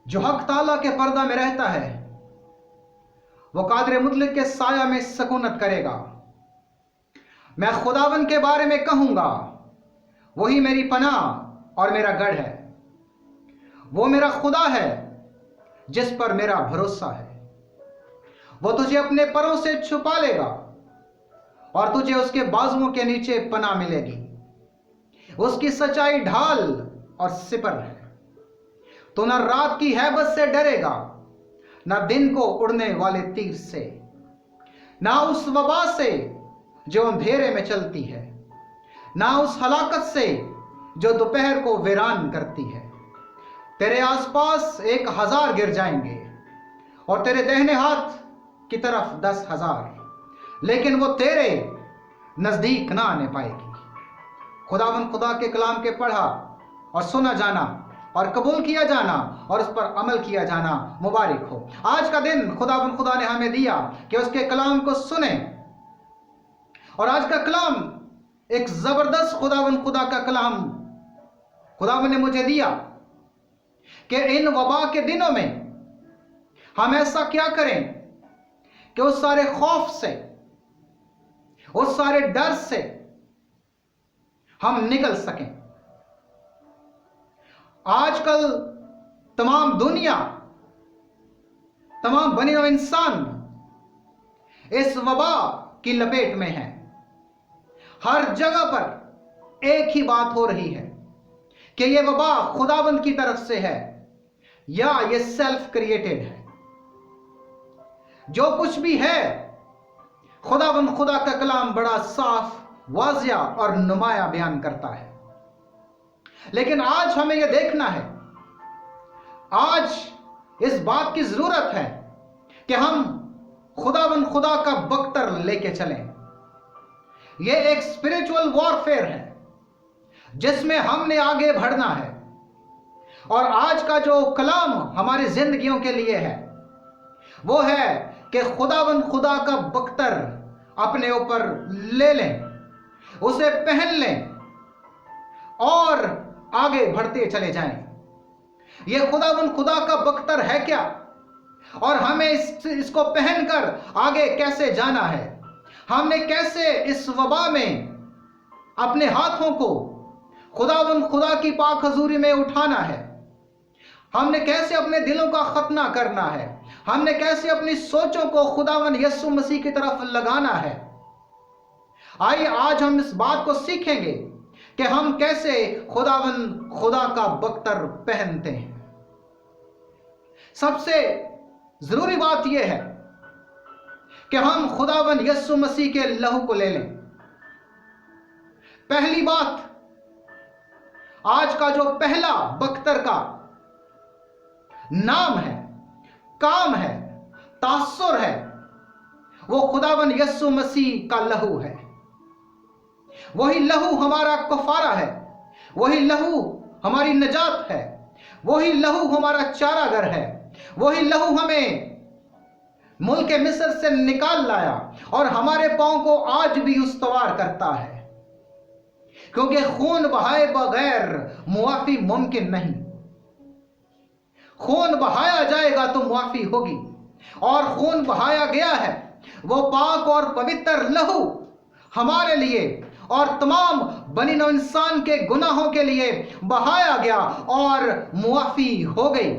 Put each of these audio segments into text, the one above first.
जो हक ताला के पर्दा में रहता है वो कादिर मुतलक के साया में सकूनत करेगा। मैं खुदावन के बारे में कहूंगा, वही मेरी पनाह और मेरा गढ़ है। वो मेरा खुदा है जिस पर मेरा भरोसा है। वो तुझे अपने परों से छुपा लेगा और तुझे उसके बाजुओं के नीचे पनाह मिलेगी। उसकी सच्चाई ढाल और सिपर है। तो न रात की हैबत से डरेगा, न दिन को उड़ने वाले तीर से, न उस वबा से जो अंधेरे में चलती है, न उस हलाकत से जो दोपहर को वीरान करती है। तेरे आसपास 1000 गिर जाएंगे और तेरे दाहिने हाथ की तरफ 10,000, लेकिन वो तेरे नजदीक ना आने पाएगी। खुदावन खुदा के कलाम के पढ़ा और सुना जाना और कबूल किया जाना और उस पर अमल किया जाना मुबारक हो। आज का दिन खुदावन खुदा ने हमें दिया कि उसके कलाम को सुने, और आज का कलाम एक जबरदस्त खुदावन खुदा का कलाम खुदावन ने मुझे दिया कि इन वबा के दिनों में हम ऐसा क्या करें कि उस सारे खौफ से, उस सारे डर से हम निकल सकें। आजकल तमाम दुनिया, तमाम बने हुए इंसान इस वबा की लपेट में है। हर जगह पर एक ही बात हो रही है कि यह वबा खुदाबंद की तरफ से है या यह सेल्फ क्रिएटेड है। जो कुछ भी है, खुदाबंद खुदा का कलाम बड़ा साफ, वाजिया और नुमाया बयान करता है। लेकिन आज हमें यह देखना है, आज इस बात की जरूरत है कि हम खुदाबंद खुदा का बख्तर लेके चलें। यह एक स्पिरिचुअल वॉरफेयर है जिसमें हमने आगे बढ़ना है। और आज का जो कलाम हमारी जिंदगियों के लिए है वो है कि खुदाबंद खुदा का बख्तर अपने ऊपर ले लें, उसे पहन लें और आगे बढ़ते चले जाएं। यह खुदाबंद खुदा का बख्तर है क्या, और हमें इसको पहनकर आगे कैसे जाना है, हमने कैसे इस वबा में अपने हाथों को खुदाबंद खुदा की पाक हजूरी में उठाना है, हमने कैसे अपने दिलों का खतना करना है, हमने कैसे अपनी सोचों को खुदावंद यीशु मसीह की तरफ लगाना है। आइए आज हम इस बात को सीखेंगे कि हम कैसे खुदावंद खुदा का बख्तर पहनते हैं। सबसे जरूरी बात यह है कि हम खुदावंद यीशु मसीह के लहू को ले लें। पहली बात, आज का जो पहला बख्तर का नाम है, काम है, तासुर है, वो खुदावंद यीशु मसीह का लहू है। वही लहू हमारा कफारा है, वही लहू हमारी नजात है, वही लहू हमारा चारागर है, वही लहू हमें मुल्क मिस्र से निकाल लाया और हमारे पांव को आज भी उस्तवार करता है, क्योंकि खून बहाए बगैर मुआफी मुमकिन नहीं। खून बहाया जाएगा तो मुआफी होगी, और खून बहाया गया है वो पाक और पवित्र लहू हमारे लिए और तमाम बनी नौ इंसान के गुनाहों के लिए बहाया गया और मुआफी हो गई।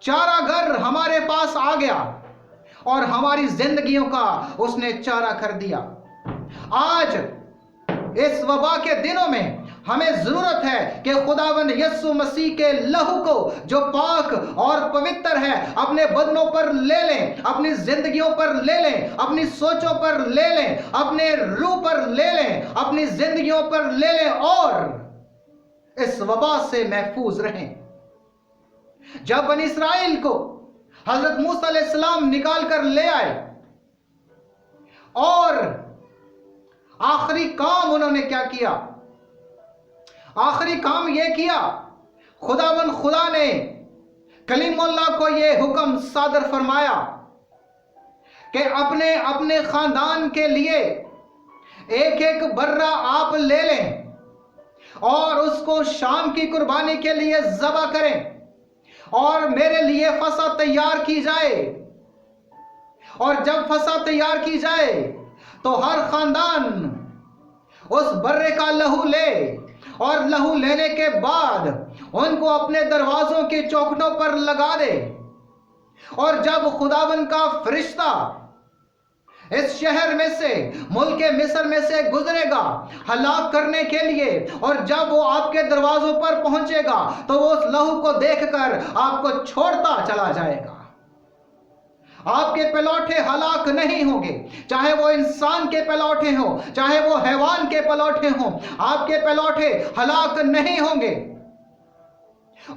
चारा घर हमारे पास आ गया और हमारी जिंदगियों का उसने चारा कर दिया। आज इस वबा के दिनों में हमें जरूरत है कि खुदावंद यीशु मसीह के लहू को जो पाक और पवित्र है अपने बदनों पर ले लें, अपनी जिंदगियों पर ले लें, अपनी सोचों पर ले लें, अपने रूह पर ले लें, अपनी जिंदगियों पर ले लें और इस वबा से महफूज रहें। जब बनी इस्राइल को हजरत मूसा अलैहिस्सलाम निकाल कर ले आए और आखिरी काम उन्होंने क्या किया, आखिरी काम यह किया, खुदावंद खुदा ने कलीमुल्लाह को यह हुक्म सादर फरमाया कि अपने अपने खानदान के लिए एक एक बर्रा आप ले लें और उसको शाम की कुर्बानी के लिए ज़बह करें। और मेरे लिए फसह तैयार की जाए। और जब फसह तैयार की जाए तो हर खानदान उस बर्रे का लहू ले, और लहू लेने के बाद उनको अपने दरवाजों के चौखटों पर लगा दे। और जब खुदावन का फरिश्ता इस शहर में से, मुल्क मिस्र में से गुजरेगा हलाक करने के लिए, और जब वो आपके दरवाजों पर पहुंचेगा तो वो उस लहू को देखकर आपको छोड़ता चला जाएगा। आपके पलौठे हलाक नहीं होंगे, चाहे वो इंसान के पलौठे हो, चाहे वो हैवान के पलौठे हो, आपके पलौठे हलाक नहीं होंगे।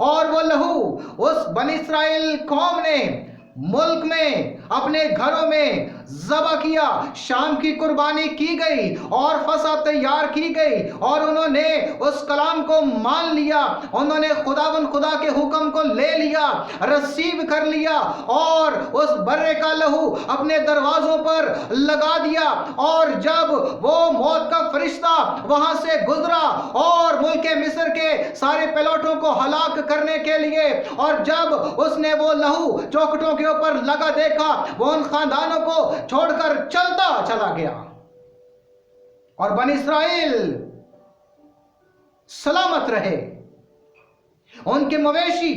और वो लहू उस बनी इस्राएल कौम ने मुल्क में अपने घरों में ज़बह किया, शाम की कुर्बानी की गई और फसह तैयार की गई, और उन्होंने उस कलाम को मान लिया, उन्होंने खुदावन खुदा के हुक्म को ले लिया, रिसीव कर लिया, और उस बर्रे का लहू अपने दरवाजों पर लगा दिया। और जब वो मौत का फरिश्ता वहां से गुजरा और मुल्क मिस्र के सारे पलौठों को हलाक करने के लिए, और जब उसने वो लहू चौखटों के ऊपर लगा देखा, वो उन खानदानों को छोड़कर चलता चला गया, और बनी इस्राएल सलामत रहे। उनके मवेशी,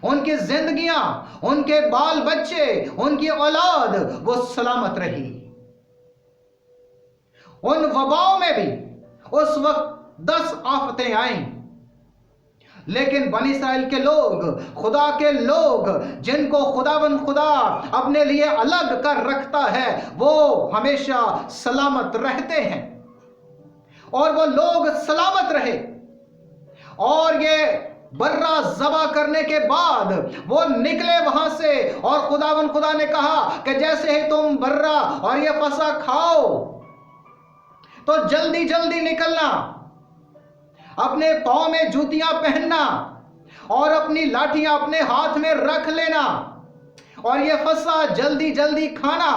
उनकी जिंदगियां, उनके बाल बच्चे, उनकी औलाद वो सलामत रही। उन वबाओं में भी उस वक्त 10 आफतें आईं, लेकिन बनी इस्राएल के लोग, खुदा के लोग, जिनको खुदावन खुदा अपने लिए अलग कर रखता है, वो हमेशा सलामत रहते हैं। और वो लोग सलामत रहे। और ये बर्रा ज़बह करने के बाद वो निकले वहां से, और खुदावन खुदा ने कहा कि जैसे ही तुम बर्रा और ये फसह खाओ तो जल्दी जल्दी निकलना, अपने पांव में जूतियां पहनना और अपनी लाठियां अपने हाथ में रख लेना, और यह फसह जल्दी जल्दी खाना,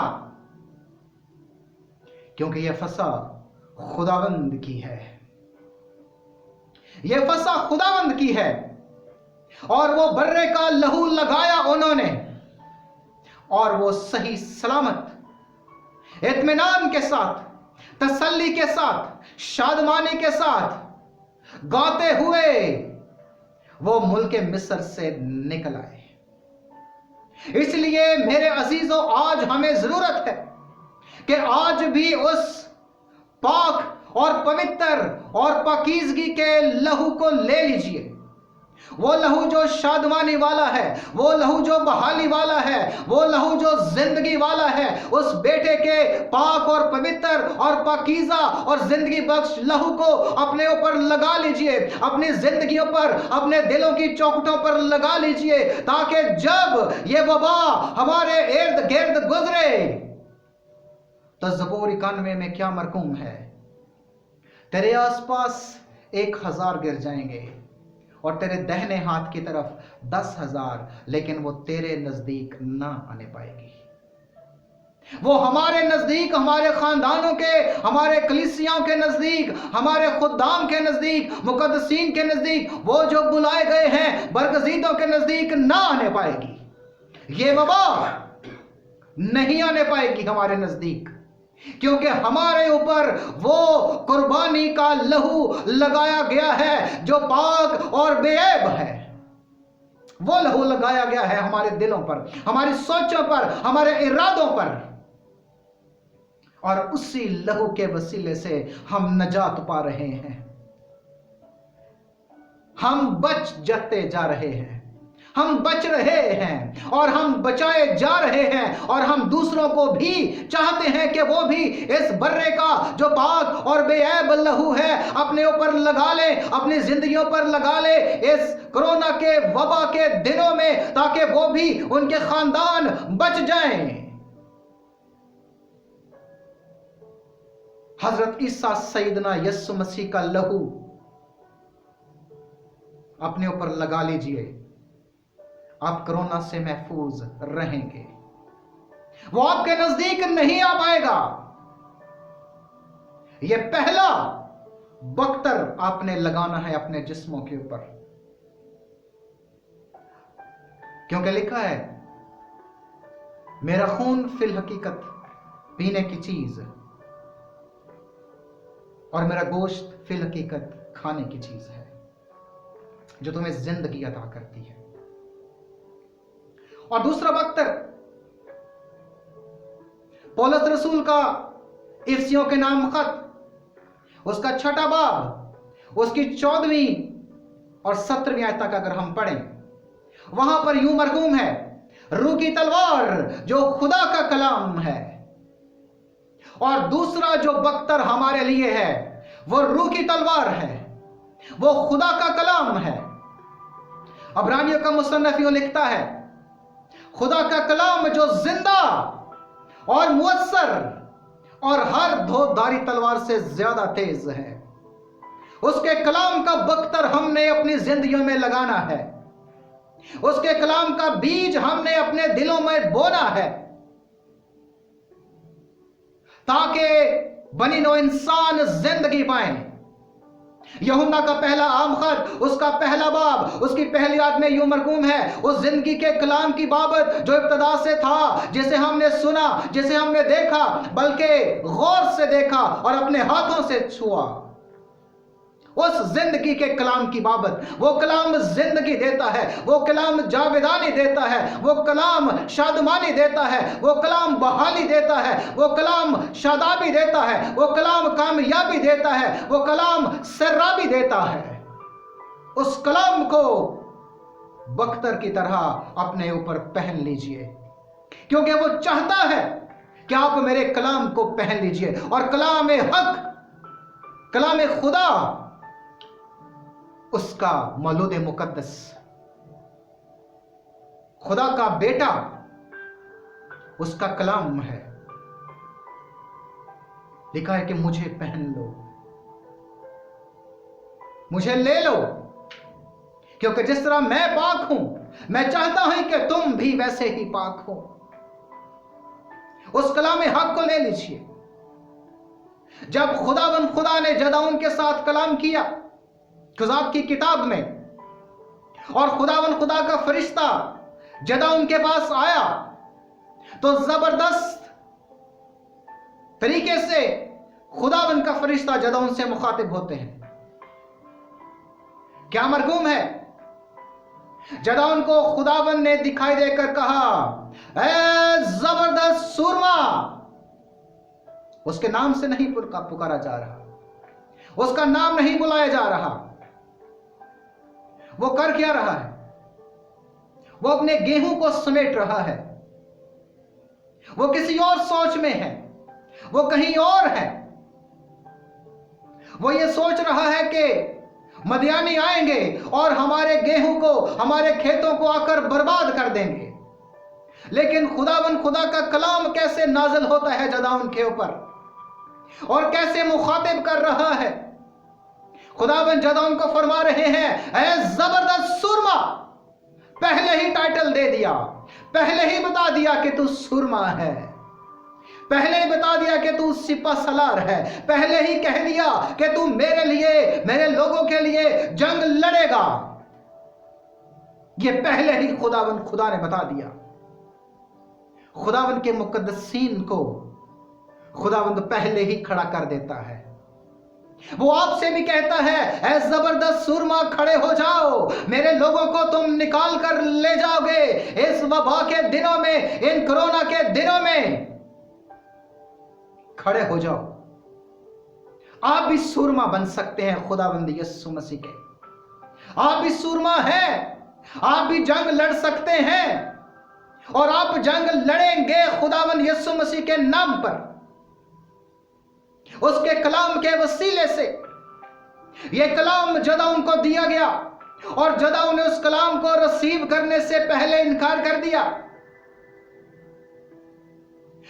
क्योंकि यह फसह खुदावंद की है। यह फसह खुदावंद की है। और वो बर्रे का लहू लगाया उन्होंने, और वो सही सलामत इत्मीनान के साथ, तसल्ली के साथ, शादमानी के साथ गाते हुए वो मुल्क मिस्र से निकल आए। इसलिए मेरे अजीजों, आज हमें जरूरत है कि आज भी उस पाक और पवित्र और पाकीज़गी के लहू को ले लीजिए। वो लहू जो शादमानी वाला है, वो लहू जो बहाली वाला है, वो लहू जो जिंदगी वाला है, उस बेटे के पाक और पवित्र और पाकीज़ा और जिंदगी बख्श लहू को अपने ऊपर लगा लीजिए, अपनी जिंदगियों पर, अपने दिलों की चौखटों पर लगा लीजिए, ताकि जब ये वबा हमारे इर्द गिर्द गुजरे तो ज़बूर 91 में क्या मरकूम है, तेरे आसपास 1000 गिर जाएंगे और तेरे दाहिने हाथ की तरफ 10,000, लेकिन वो तेरे नजदीक ना आने पाएगी। वो हमारे नजदीक, हमारे खानदानों के, हमारे कलीसियाओं के नजदीक, हमारे खुद्दाम के नजदीक, मुकद्दसीन के नजदीक, वो जो बुलाए गए हैं बरगजीदों के नजदीक ना आने पाएगी। ये वबा नहीं आने पाएगी हमारे नजदीक, क्योंकि हमारे ऊपर वो कुर्बानी का लहू लगाया गया है जो पाक और बेऐब है। वो लहू लगाया गया है हमारे दिलों पर, हमारी सोचों पर, हमारे इरादों पर, और उसी लहू के वसीले से हम नजात पा रहे हैं। हम बच जाते जा रहे हैं, हम बच रहे हैं, और हम बचाए जा रहे हैं, और हम दूसरों को भी चाहते हैं कि वो भी इस बर्रे का जो पाक और बेऐब लहू है अपने ऊपर लगा ले, अपनी जिंदगियों पर लगा ले इस कोरोना के वबा के दिनों में, ताकि वो भी, उनके खानदान बच जाएं। हजरत ईसा सैयदना यस्सु मसीह का लहू अपने ऊपर लगा लीजिए, आप कोरोना से महफूज रहेंगे। वो आपके नजदीक नहीं आ पाएगा। यह पहला बख्तर आपने लगाना है अपने जिस्मों के ऊपर। क्योंकि लिखा है, मेरा खून फिल हकीकत पीने की चीज और मेरा गोश्त फिल हकीकत खाने की चीज है, जो तुम्हें जिंदगी अता करती है। और दूसरा बख्तर पौलुस रसूल का इफिसियों के नाम खत, उसका 6वां बाब, उसकी 14वीं और 17वीं आयत तक अगर हम पढ़ें, वहां पर यूं मरगूम है, रूह की तलवार जो खुदा का कलाम है। और दूसरा जो बख्तर हमारे लिए है वो रूह की तलवार है, वो खुदा का कलाम है। अब्रानियों का मुसन्निफ यूं लिखता है, खुदा का कलाम जो जिंदा और मुअस्सर और हर धोधारी तलवार से ज्यादा तेज है, उसके कलाम का बख्तर हमने अपनी जिंदगियों में लगाना है, उसके कलाम का बीज हमने अपने दिलों में बोना है, ताकि बनी नो इंसान जिंदगी पाए। यूहन्ना का पहला आम खत, उसका पहला बाब, उसकी पहली आयत में यूं मरकूम है, उस जिंदगी के कलाम की बाबत जो इब्तदा से था, जिसे हमने सुना, जिसे हमने देखा, बल्कि गौर से देखा और अपने हाथों से छुआ। उस जिंदगी के कलाम की बाबत, वो कलाम जिंदगी देता है, वो कलाम जावेदानी देता है, वो कलाम शादमानी देता है, वो कलाम बहाली देता है, वो कलाम शादाबी देता है, वो कलाम कामयाबी देता है, वो कलाम सर्राबी देता है। उस कलाम को बख्तर की तरह अपने ऊपर पहन लीजिए, क्योंकि वो चाहता है कि आप मेरे कलाम को पहन लीजिए। और कलाम हक, कलाम खुदा, उसका मौलूद मुकद्दस, खुदा का बेटा, उसका कलाम है। लिखा है कि मुझे पहन लो, मुझे ले लो, क्योंकि जिस तरह मैं पाक हूं, मैं चाहता हूं कि तुम भी वैसे ही पाक हो। उस कलाम हक को ले लीजिए। जब खुदा ने जदाउन के साथ कलाम किया खुदावंद की किताब में, और खुदा का फरिश्ता जदाउन के पास आया, तो जबरदस्त तरीके से खुदावंद का फरिश्ता जदाउन से मुखातिब होते हैं। क्या मरगूम है, जदाउन को खुदावंद ने दिखाई देकर कहा, ऐ जबरदस्त सूरमा। उसके नाम से नहीं पुकारा जा रहा, उसका नाम नहीं बुलाया जा रहा। वो कर क्या रहा है? वो अपने गेहूं को समेट रहा है। वो किसी और सोच में है, वो कहीं और है। वो ये सोच रहा है कि मदियानी आएंगे और हमारे गेहूं को, हमारे खेतों को आकर बर्बाद कर देंगे। लेकिन खुदा का कलाम कैसे नाज़िल होता है जदाउन के ऊपर, और कैसे मुखातिब कर रहा है। खुदावंद जदाउन को फरमा रहे हैं, ऐ जबरदस्त सुरमा। पहले ही टाइटल दे दिया, पहले ही बता दिया कि तू सुरमा है, पहले ही बता दिया कि तू सिपा सलार है, पहले ही कह दिया कि तू मेरे लिए, मेरे लोगों के लिए जंग लड़ेगा। यह पहले ही खुदा ने बता दिया। खुदावंद के मुकद्दसीन को खुदावंद पहले ही खड़ा कर देता है। वो आपसे भी कहता है, ऐ जबरदस्त सुरमा खड़े हो जाओ, मेरे लोगों को तुम निकाल कर ले जाओगे इस वबा के दिनों में, इन कोरोना के दिनों में। खड़े हो जाओ। आप भी सूरमा बन सकते हैं खुदावंद यीशु मसीह के। आप भी सूरमा हैं, आप भी जंग लड़ सकते हैं, और आप जंग लड़ेंगे खुदावंद यीशु मसीह के नाम पर, उसके कलाम के वसीले से। यह कलाम जदाउन को दिया गया, और जदाउन ने उस कलाम को रिसीव करने से पहले इनकार कर दिया।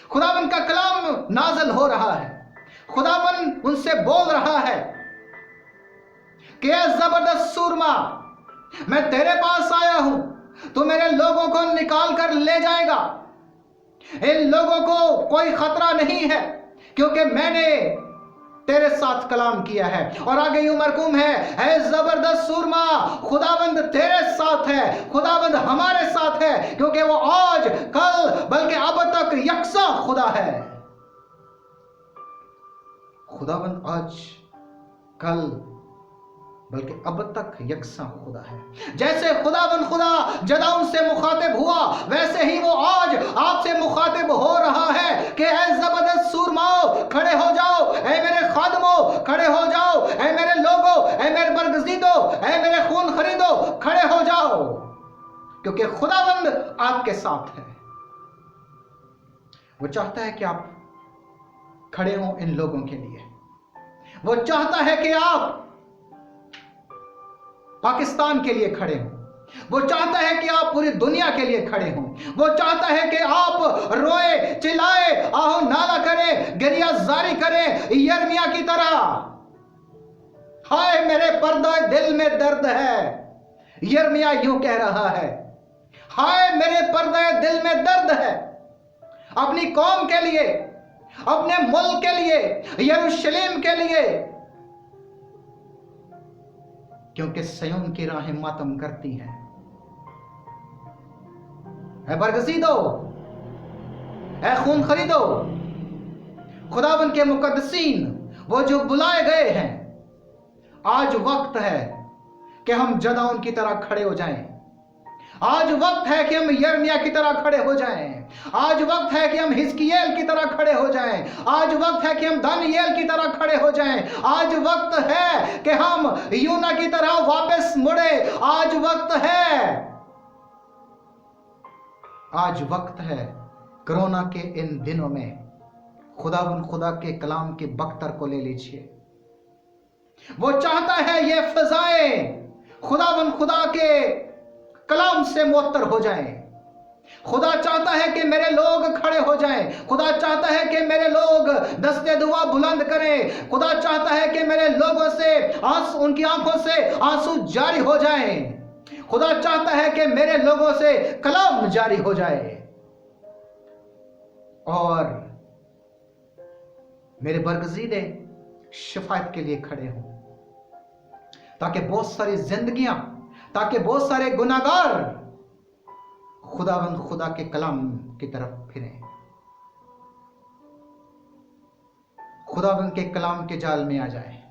खुदावंद का कलाम नाज़िल हो रहा है, खुदावंद उनसे बोल रहा है कि ऐ जबरदस्त सूरमा, मैं तेरे पास आया हूं, तू मेरे लोगों को निकाल कर ले जाएगा। इन लोगों को कोई खतरा नहीं है, क्योंकि मैंने तेरे साथ कलाम किया है। और आगे यूं मरकूम है जबरदस्त सूरमा, खुदाबंद तेरे साथ है, खुदाबंद हमारे साथ है, क्योंकि वो आज कल बल्कि अब तक यकसा खुदा है। खुदाबंद आज कल बल्कि अब तक यकसा खुदा है। जैसे खुदाबंद खुदा जदाउन से मुखातिब हुआ, वैसे ही वो आज आपसे मुखातिब हो रहा है कि ऐ जबरदस्त सूरमाओ खड़े हो जाओ, ऐ मेरे खादमों खड़े हो जाओ, ऐ मेरे लोगों, ऐ मेरे बरगज़ीदों, ऐ मेरे खून खरीदो खड़े हो जाओ, क्योंकि खुदाबंद आपके साथ है। वो चाहता है कि आप खड़े हों इन लोगों के लिए। वो चाहता है कि आप पाकिस्तान के लिए खड़े हों। वो चाहता है कि आप पूरी दुनिया के लिए खड़े हों। वो चाहता है कि आप रोए, चिल्लाए, आहो नाला करें, गरिया जारी करें यिर्मयाह की तरह। हाय मेरे पर्दा दिल में दर्द है, यिर्मयाह यूं कह रहा है, हाय मेरे पर्दा दिल में दर्द है, अपनी कौम के लिए, अपने मुल्क के लिए, यरूशलेम के लिए, क्योंकि सयोन की राहें मातम करती हैं। ऐ बरगज़ीदो, ऐ खून खरीदो, खुदावंद के मुकद्दसीन, वो जो बुलाए गए हैं, आज वक्त है कि हम जदाउन की तरह खड़े हो जाएं। आज वक्त है कि हम यिर्मयाह की तरह खड़े हो जाएं। आज वक्त है कि हम हिजकियेल की तरह खड़े हो जाएं। आज वक्त है कि हम दानियेल की तरह खड़े हो जाएं। आज वक्त है कि हम यूना की तरह वापस मुड़े। आज वक्त है कोरोना के इन दिनों में खुदावंद खुदा के कलाम के बख्तर को ले लीजिए। वो चाहता है ये फिजाएं खुदावंद खुदा के कलाम से मुअत्तर हो जाएं। खुदा चाहता है कि मेरे लोग खड़े हो जाएं। खुदा चाहता है कि मेरे लोग दस्ते दुआ बुलंद करें। खुदा चाहता है कि मेरे लोगों से आंसू, उनकी आंखों से आंसू जारी हो जाएं। खुदा चाहता है कि मेरे लोगों से कलाम जारी हो जाए और मेरे बरगज़ीदे शिफायत के लिए खड़े हों, ताकि बहुत सारी जिंदगियां, ताकि बहुत सारे गुनाहगार खुदावंद खुदा के कलाम की तरफ फिरें, खुदावंद के कलाम के जाल में आ जाए।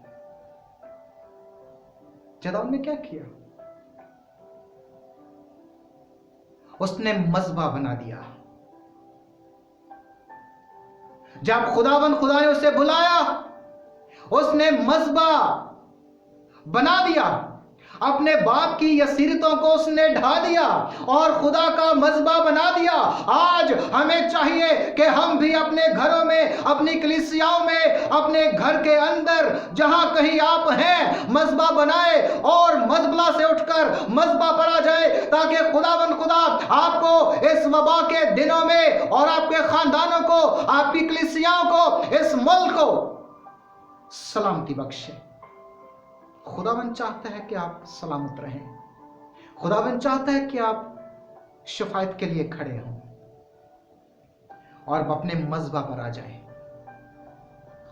जदाउन ने क्या किया? उसने मज़बा बना दिया। जब खुदावंद खुदा ने उसे बुलाया, उसने मज़बा बना दिया। अपने बाप की यसीरतों को उसने ढा दिया और खुदा का मज़बा बना दिया। आज हमें चाहिए कि हम भी अपने घरों में, अपनी कलीसियाओं में, अपने घर के अंदर जहां कहीं आप हैं, मज़बा बनाए और मज़बला से उठकर मज़बा पर आ जाए, ताकि खुदावंद खुदा आपको इस वबा के दिनों में और आपके खानदानों को, आपकी कलीसियाओं को, इस मुल्क को सलामती बख्शे। खुदावंद चाहता है कि आप सलामत रहें। खुदावंद चाहता है कि आप शिफायत के लिए खड़े हों और अपने मज़बा पर आ जाएं।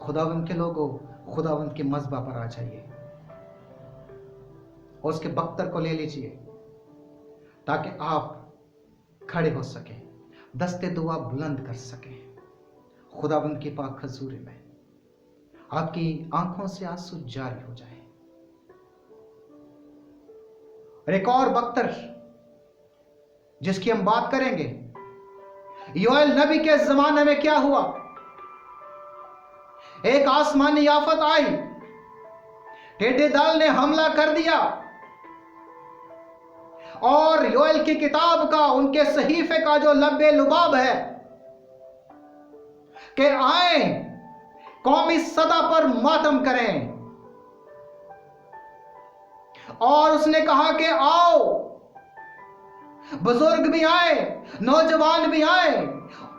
खुदावंद के लोगों, खुदावंद के मज़बा पर आ जाइए और उसके बख्तर को ले लीजिए, ताकि आप खड़े हो सकें, दस्ते दुआ बुलंद कर सकें खुदावंद की पाक हजूरी में। आपकी आंखों से आंसू जारी हो जाए। एक और बख्तर जिसकी हम बात करेंगे, योएल नबी के जमाने में क्या हुआ? एक आसमानी आफत आई, टेढ़े दल ने हमला कर दिया और योएल की किताब का, उनके सहीफे का जो लब्बे लुबाब है कि आए कौमी सतह पर मातम करें, और उसने कहा कि आओ, बुजुर्ग भी आए, नौजवान भी आए,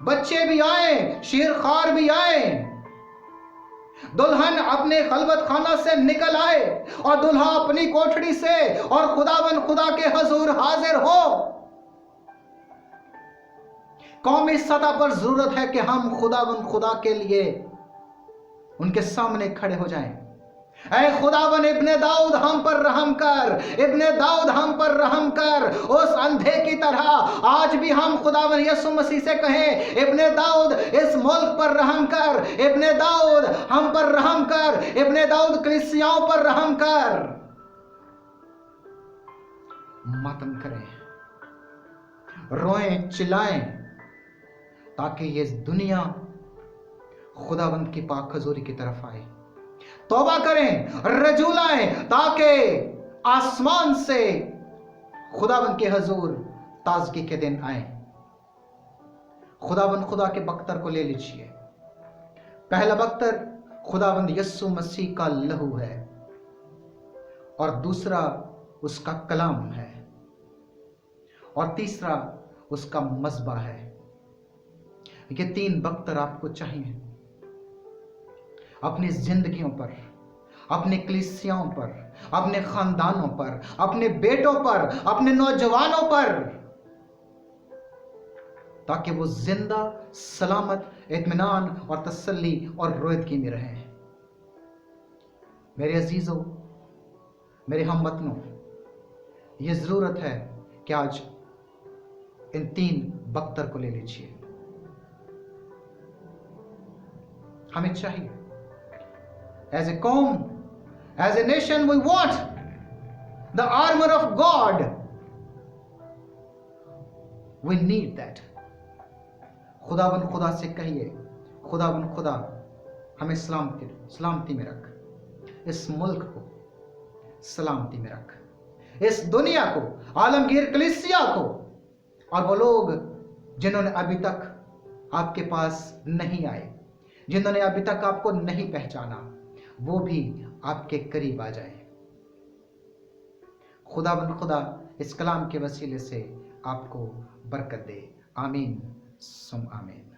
बच्चे भी आए, शेरखार भी आए, दुल्हन अपने खलबत खाना से निकल आए और दुल्हा अपनी कोठड़ी से, और खुदावन खुदा के हजूर हाजिर हो। कौमी सतह पर जरूरत है कि हम खुदावन खुदा के लिए उनके सामने खड़े हो जाएं। ऐ खुदावन इब्ने दाऊद हम पर रहम कर, इब्ने दाऊद हम पर रहम कर। उस अंधे की तरह आज भी हम खुदावन यीशु मसीह से कहें, इब्ने दाऊद इस मुल्क पर रहम कर, इब्ने दाऊद हम पर रहम कर, इब्ने दाऊद कलीसियाओं पर रहम कर। मातम करें, रोएं, चिल्लाएं, ताकि ये दुनिया खुदावंद की पाक हजूरी की तरफ आए। तौबा करें, रजू लाएं, ताकि आसमान से खुदावंद के हजूर ताजगी के दिन आए। खुदावंद खुदा के बख्तर को ले लीजिए। पहला बख्तर खुदावंद यीशु मसीह का लहू है और दूसरा उसका कलाम है और तीसरा उसका मज़बा है। ये 3 बख्तर आपको चाहिए अपनी जिंदगियों पर, अपने कलीसियाओं पर, अपने खानदानों पर, अपने बेटों पर, अपने नौजवानों पर, ताकि वो जिंदा, सलामत, इत्मीनान और तसल्ली और रोयदगी में रहें। मेरे अजीजों, मेरे हमवतनों, ये जरूरत है कि आज इन 3 बख्तर को ले लीजिए। हमें चाहिए as a qawm, as a nation, we want the armor of God. We need that. खुदावन खुदा से कहिए, खुदावन खुदा हमें सलामती में रख, इस मुल्क को सलामती में रख, इस दुनिया को, आलमगीर कलीसिया को, और वो लोग जिन्होंने अभी तक आपके पास नहीं आए, जिन्होंने अभी तक आपको नहीं पहचाना, वो भी आपके करीब आ जाए। खुदावंद खुदा इस कलाम के वसीले से आपको बरकत दे। आमीन सुम आमीन।